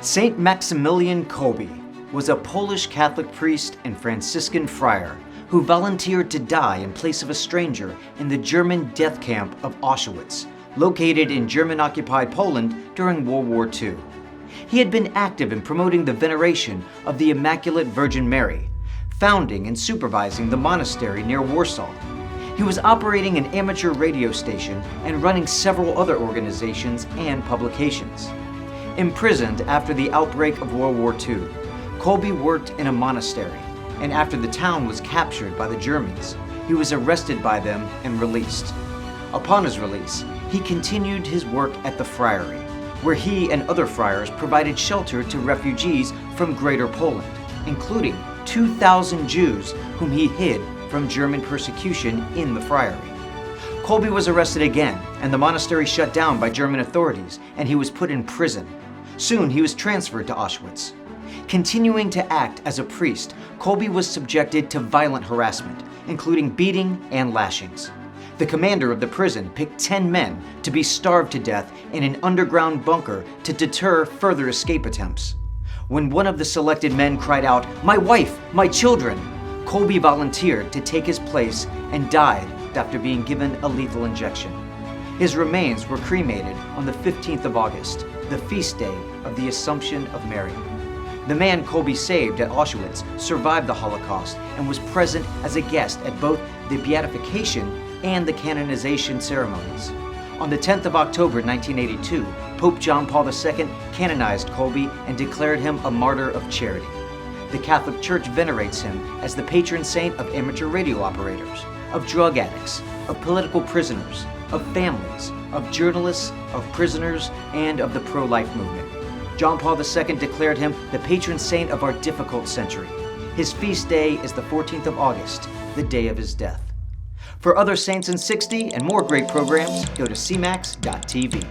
Saint Maximilian Kolbe was a Polish Catholic priest and Franciscan friar who volunteered to die in place of a stranger in the German death camp of Auschwitz, located in German-occupied Poland during World War II. He had been active in promoting the veneration of the Immaculate Virgin Mary, founding and supervising the monastery near Warsaw. He was operating an amateur radio station and running several other organizations and publications. Imprisoned after the outbreak of World War II, Kolbe worked in a monastery, and after the town was captured by the Germans, he was arrested by them and released. Upon his release, he continued his work at the friary, where he and other friars provided shelter to refugees from Greater Poland, including 2,000 Jews whom he hid from German persecution in the friary. Kolbe was arrested again, and the monastery shut down by German authorities, and he was put in prison. Soon he was transferred to Auschwitz. Continuing to act as a priest, Kolbe was subjected to violent harassment, including beating and lashings. The commander of the prison picked 10 men to be starved to death in an underground bunker to deter further escape attempts. When one of the selected men cried out, "My wife, my children!" Kolbe volunteered to take his place and died after being given a lethal injection. His remains were cremated on the 15th of August, the feast day of the Assumption of Mary. The man Kolbe saved at Auschwitz survived the Holocaust and was present as a guest at both the beatification and the canonization ceremonies. On the 10th of October 1982, Pope John Paul II canonized Kolbe and declared him a martyr of charity. The Catholic Church venerates him as the patron saint of amateur radio operators, of drug addicts, of political prisoners, of families, of journalists, of prisoners, and of the pro-life movement. John Paul II declared him the patron saint of our difficult century. His feast day is the 14th of August, the day of his death. For other Saints in 60 and more great programs, go to cmax.tv.